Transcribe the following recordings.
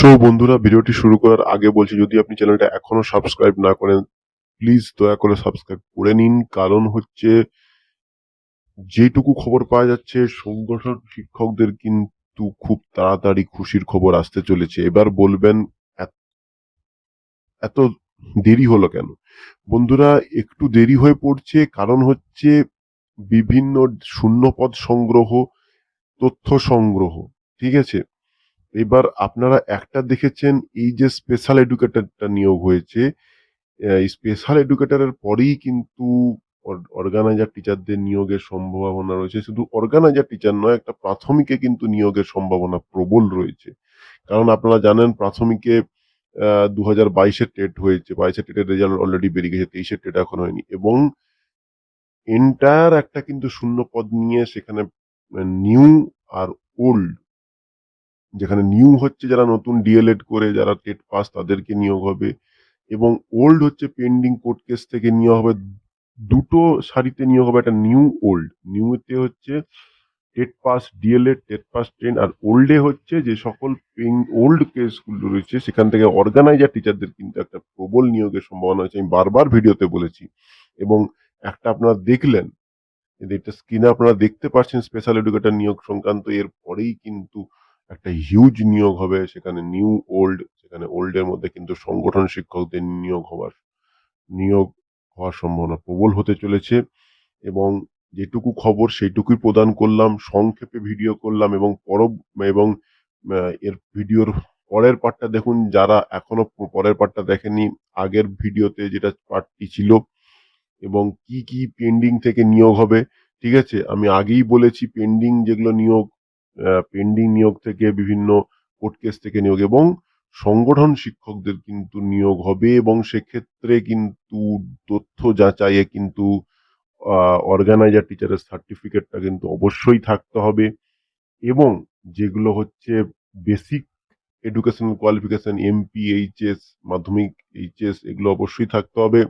So বন্ধুরা, ভিডিওটি শুরু করার আগে বলছি, যদি আপনি চ্যানেলটা এখনো সাবস্ক্রাইব না করেন প্লিজ দয়া করে সাবস্ক্রাইব করে নিন। কারণ হচ্ছে, যেটুকু খবর পাওয়া যাচ্ছে সংগঠন শিক্ষকদের কিন্তু খুব তাড়াতাড়ি খুশির খবর আসতে চলেছে। এবার বলবেন এত এত দেরি হলো কেন? বন্ধুরা, একটু দেরি হয়ে পড়ছে কারণ হচ্ছে বিভিন্ন শূন্যপদ সংগ্রহ, তথ্য সংগ্রহ। ঠিক আছে, এবার আপনারা একটা দেখেছেন, এই যে স্পেশাল এডুকেটরটা নিয়োগ হয়েছে, এই স্পেশাল এডুকেটরের পরেই কিন্তু অর্গানাইজার টিচারদের নিয়োগের সম্ভাবনা রয়েছে। শুধু অর্গানাইজার টিচার নয়, একটা প্রাথমিকে কিন্তু নিয়োগের সম্ভাবনা প্রবল রয়েছে। কারণ আপনারা জানেন, প্রাথমিকে 2022-এর টেট হয়েছে, 22-এর টেটের রেজাল্ট অলরেডি বেরিয়ে গেছে, 23-এর টেট এখন হয়নি, এবং এন্টায়ার একটা কিন্তু শূন্য পদ নিয়ে সেখানে নিউ আর ওল্ড, যেখানে নিউ হচ্ছে যারা নতুন ডিএলএড করে যারা টেট পাস তাদেরকে নিয়োগ হবে, এবং ওল্ড হচ্ছে পেন্ডিং কোর্ট কেস থেকে নিয়োগ হবে। দুটো সারিতে নিয়োগ হবে, একটা নিউ ওল্ড। নিউতে হচ্ছে TET pass DElEd, TET pass 10, আর ওল্ডে হচ্ছে যে সকল ওল্ড কেসগুলো রয়েছে সেখান থেকে অর্গানাইজার টিচারদের কিন্তু একটা প্রবল নিয়োগের সম্ভাবনা আছে। আমি বারবার ভিডিওতে বলেছি, এবং একটা আপনারা দেখলেন, এটা স্ক্রিনে আপনারা দেখতে পাচ্ছেন স্পেশাল এডুকেটর নিয়োগ সংক্রান্ত। এর পরেই কিন্তু একটা হিউজ নিয়োগ হবে সেখানে নিউ ওল্ড, সেখানে ওল্ডের মধ্যে কিন্তু সংগঠন শিক্ষকদের নিয়োগ হওয়ার সম্ভাবনা প্রবল হতে চলেছে। এবং যেটুকু খবর সেইটুকুই প্রদান করলাম, সংক্ষেপে ভিডিও করলাম, এবং এর ভিডিওর পরের পার্টটা দেখুন, যারা এখনো পরের পার্টটা দেখেনি, আগের ভিডিওতে যেটা পার্টটি ছিল এবং কি কি পেন্ডিং থেকে নিয়োগ হবে। ঠিক আছে, আমি আগেই বলেছি পেন্ডিং যেগুলো নিয়োগ, পেন্ডিং নিয়োগ থেকে বিভিন্ন কোর্ট কেস থেকে নিয়োগ এবং সংগঠন শিক্ষকদের কিন্তু নিয়োগ হবে, এবং সেক্ষেত্রে কিন্তু তথ্য যাচাইয়ে কিন্তু অর্গানাইজার টিচারের সার্টিফিকেটটা কিন্তু অবশ্যই থাকতে হবে, এবং যেগুলো হচ্ছে basic educational qualification, MP, HS, মাধ্যমিক, এইচএস, এগুলো অবশ্যই থাকতে হবে,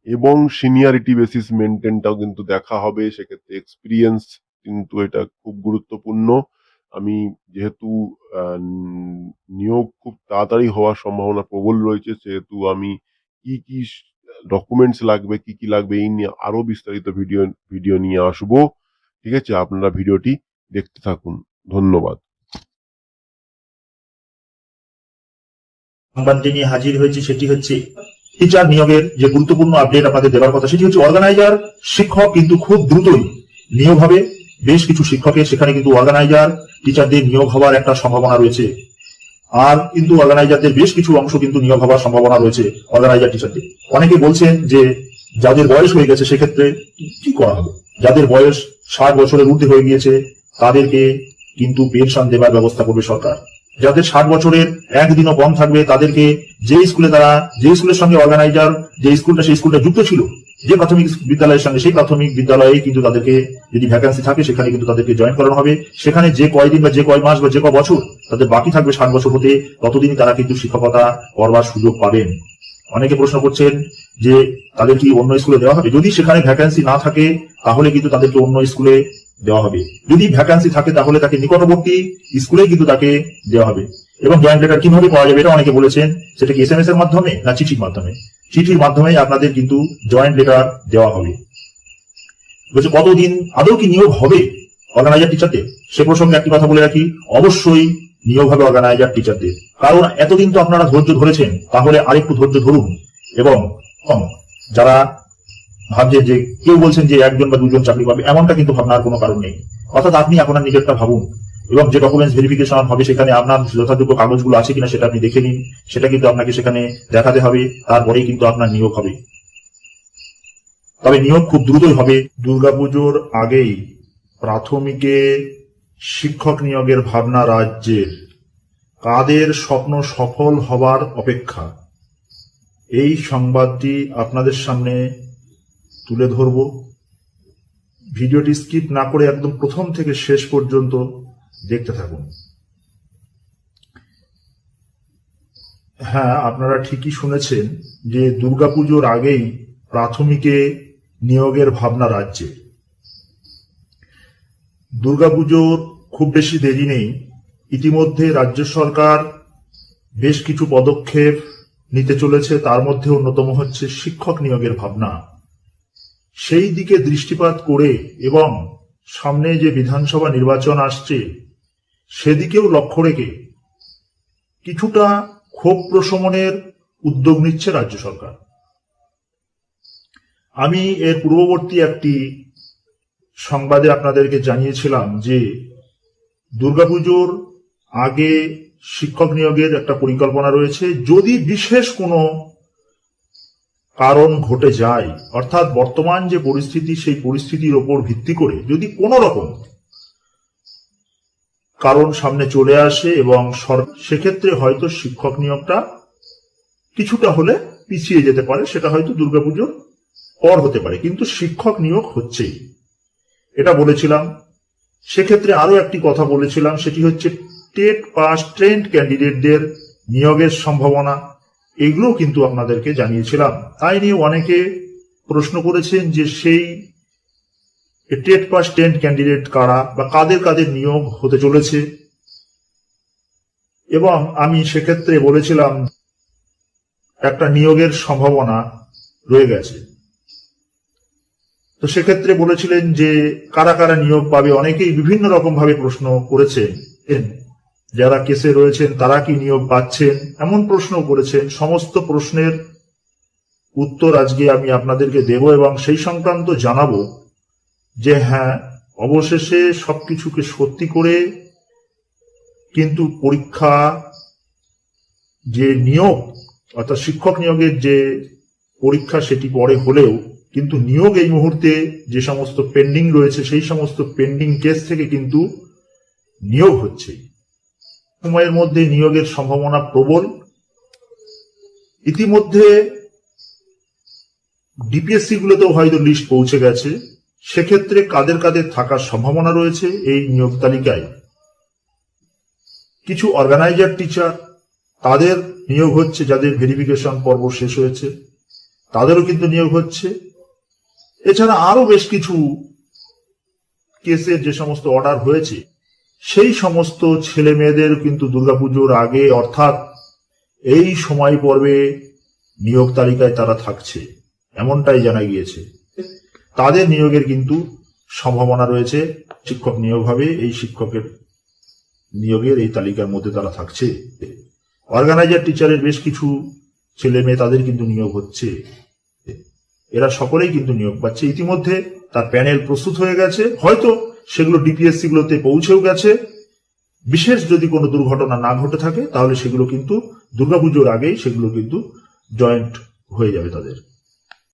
এবং সিনিয়রিটি বেসিস মেনটেনটাও কিন্তু দেখা হবে। সেক্ষেত্রে এক্সপিরিয়েন্স কিন্তু এটা খুব গুরুত্বপূর্ণ। আমি যেহেতু নিয়োগ খুব তাড়াতাড়ি হওয়ার সম্ভাবনা প্রবল রয়েছে, সেহেতু আমি কি কি ডকুমেন্টস লাগবে, কি কি লাগবে, এই নিয়ে আরো বিস্তারিত ভিডিও নিয়ে আসবো। ঠিক আছে, আপনারা ভিডিওটি দেখতে থাকুন। ধন্যবাদ। সংবাদ নিয়ে হাজির হয়েছে, সেটি হচ্ছে টিচার নিয়োগের যে গুরুত্বপূর্ণ আপডেট আপনাদের দেওয়ার কথা, সেটি হচ্ছে অর্গানাইজার শিক্ষক কিন্তু খুব দ্রুতই নিয়োগ হবে। বেশ কিছু শিক্ষকের সেখানে কিন্তু অর্গানাইজার টিচারদের নিয়োগ হওয়ার একটা সম্ভাবনা রয়েছে। আর কিন্তু অর্গানাইজারদের বেশ কিছু অংশ কিন্তু নিয়োগ হওয়ার সম্ভাবনা রয়েছে অর্গানাইজার টিচারদের। অনেকে বলছেন যে যাদের বয়স হয়ে গেছে সেক্ষেত্রে কি করা হবে, যাদের বয়স 60 বছরের ঊর্ধ্বে হয়ে গিয়েছে তাদেরকে কিন্তু পেনশন দেওয়ার ব্যবস্থা করবে সরকার। যাদের 60 বছরের একদিনও কম থাকবে তাদেরকে যে স্কুলের সঙ্গে অর্গানাইজার যে স্কুলটা, সেই স্কুলটা যুক্ত ছিল যে প্রাথমিক বিদ্যালয়ের সঙ্গে, সেই প্রাথমিক বিদ্যালয়ে কিন্তু তাদেরকে যদি ভ্যাকেন্সি থাকে সেখানে কিন্তু তাদেরকে জয়েন করানো হবে। সেখানে যে কয়দিন বা যে কয় মাস বা যে কয় বছর তাদের বাকি থাকবে 60 বছর হতে, ততদিনই তারা কিন্তু শিক্ষকতা করবার সুযোগ পাবেন। অনেকে প্রশ্ন করছেন যে তাদের কি অন্য স্কুলে দেওয়া হবে? যদি সেখানে ভ্যাকেন্সি না থাকে তাহলে কিন্তু তাদেরকে অন্য স্কুলে দেওয়া হবে। যদি ভ্যাকেন্সি থাকে তাহলে তাকে নিকটবর্তী স্কুলে কিন্তু তাকে দেওয়া হবে। এবং জয়েন্ট লেটার কিভাবে পাওয়া যাবে এটা অনেকে বলেছেন, সেটা কি SMS এর মাধ্যমে না চিঠির মাধ্যমে? চিঠির মাধ্যমে আপনাদের কিন্তু জয়েন্ট লেটার দেওয়া হবে। বলছে কতদিন আদৌ কি নিয়োগ হবে অর্গানাইজার টিচারদের? সে প্রসঙ্গে একটি কথা বলে রাখি, অবশ্যই নিয়োগ হবে অর্গানাইজার টিচারদের। কারণ এতদিন তো আপনারা ধৈর্য ধরেছেন, তাহলে আরেকটু ধৈর্য ধরুন। এবং যারা ভাবছেন যে, কেউ বলছেন যে একজন বা দুজন চাকরি পাবে, এমনটা কিন্তু ভাবনার কোনো কারণ নেই। অর্থাৎ আপনি আপনার নিজেরটা ভাবুন, এবং যে ডকুমেন্টস ভেরিফিকেশন হবে সেখানে আপনার যথাযোগ্য কাগজগুলো আছে কিনা সেটা আপনি দেখে নিন। সেটা কিন্তু আপনাকে সেখানে দেখাতে হবে, তারপরেই কিন্তু আপনার নিয়োগ হবে। তবে নিয়োগ খুব দ্রুতই হবে। দুর্গাপুজোর আগেই প্রাথমিকে শিক্ষক নিয়োগের ভাবনা রাজ্যের। কাদের স্বপ্ন সফল হবার অপেক্ষা, এই সংবাদটি আপনাদের সামনে তুলে ধরব। ভিডিওটি স্কিপ না করে একদম প্রথম থেকে শেষ পর্যন্ত দেখতে থাকুন। হ্যাঁ, আপনারা ঠিকই শুনেছেন যে দুর্গাপুজোর আগেই প্রাথমিকে নিয়োগের ভাবনা রাজ্যে। দুর্গাপুজোর খুব বেশি দেরি নেই, ইতিমধ্যে রাজ্য সরকার বেশ কিছু পদক্ষেপ নিতে চলেছে, তার মধ্যে অন্যতম হচ্ছে শিক্ষক নিয়োগের ভাবনা। সেই দিকে দৃষ্টিপাত করে এবং সামনে যে বিধানসভা নির্বাচন আসছে সেদিকেও লক্ষ্য রেখে কিছুটা ক্ষোভ প্রশমনের উদ্যোগ নিচ্ছে রাজ্য সরকার। আমি এর পূর্ববর্তী একটি সংবাদে আপনাদেরকে জানিয়েছিলাম যে দুর্গাপুজোর আগে শিক্ষক নিয়োগের একটা পরিকল্পনা রয়েছে। যদি বিশেষ কোনো কারণ ঘটে যায়, অর্থাৎ বর্তমান যে পরিস্থিতি সেই পরিস্থিতির ওপর ভিত্তি করে যদি কোনো রকম কারণ সামনে চলে আসে এবং সেক্ষেত্রে হয়তো শিক্ষক নিয়োগটা কিছুটা হলে পিছিয়ে যেতে পারে, সেটা হয়তো দুর্গাপুজোর পর হতে পারে, কিন্তু শিক্ষক নিয়োগ হচ্ছেই, এটা বলেছিলাম। সেক্ষেত্রে আরো একটি কথা বলেছিলাম, সেটি হচ্ছে টেট পাস ট্রেন্ড ক্যান্ডিডেটদের নিয়োগের সম্ভাবনা, এগুলো কিন্তু আপনাদেরকে জানিয়েছিলাম। তাই নিয়ে অনেকে প্রশ্ন করেছেন যে সেই টেট পাস ট্রেন্ড ক্যান্ডিডেট কারা বা কাদের কাদের নিয়োগ হতে চলেছে, এবং আমি সেক্ষেত্রে বলেছিলাম একটা নিয়োগের সম্ভাবনা রয়ে গেছে। তো সেক্ষেত্রে বলেছিলেন যে কারা কারা নিয়োগ পাবে, অনেকেই বিভিন্ন রকম ভাবে প্রশ্ন করেছেন। যারা কেসে রয়েছেন তারা কি নিয়োগ পাচ্ছেন এমন প্রশ্ন করেছেন। সমস্ত প্রশ্নের উত্তর আজকে আমি আপনাদেরকে দেব এবং সেই সংক্রান্ত জানাবো যে হ্যাঁ, অবশেষে সবকিছুকে সত্যি করে কিন্তু পরীক্ষা যে নিয়োগ অর্থাৎ শিক্ষক নিয়োগের যে পরীক্ষা সেটি পরে হলেও কিন্তু নিয়োগ এই মুহূর্তে যে সমস্ত পেন্ডিং রয়েছে সেই সমস্ত পেন্ডিং কেস থেকে কিন্তু নিয়োগ হচ্ছে। সময়ের মধ্যে নিয়োগের সম্ভাবনা প্রবল। ইতিমধ্যে ডিপিএসসি গুলোতেও হয়তো লিস্ট পৌঁছে গেছে, সেক্ষেত্রে কাদের কাদের থাকার সম্ভাবনা রয়েছে এই নিয়োগ তালিকায়। কিছু অর্গানাইজার টিচার তাদের নিয়োগ হচ্ছে, যাদের ভেরিফিকেশন পর্ব শেষ হয়েছে তাদেরও কিন্তু নিয়োগ হচ্ছে। এছাড়া আরো বেশ কিছু কেসের যে সমস্ত অর্ডার হয়েছে সেই সমস্ত ছেলে মেয়েদের কিন্তু দুর্গাপুজোর আগে অর্থাৎ এই সময় পর্বে নিয়োগ তালিকায় তারা থাকছে, এমনটাই জানা গিয়েছে। তাদের নিয়োগের কিন্তু সম্ভাবনা রয়েছে, শিক্ষক নিয়োগ হবে, এই শিক্ষকের নিয়োগের এই তালিকার মধ্যে তারা থাকছে। অর্গানাইজার টিচারের বেশ কিছু ছেলে মেয়ে তাদের কিন্তু নিয়োগ হচ্ছে, এরা সকলেই কিন্তু নিয়োগ পাচ্ছে। ইতিমধ্যে তার প্যানেল প্রস্তুত হয়ে গেছে, হয়তো সেগুলো ডিপিএসসি গুলোতে পৌঁছেও গেছে। বিশেষ যদি কোনো দুর্ঘটনা না ঘটে থাকে তাহলে সেগুলো কিন্তু দুর্গাপুজোর আগেই সেগুলো কিন্তু জয়েন্ট হয়ে যাবে তাদের।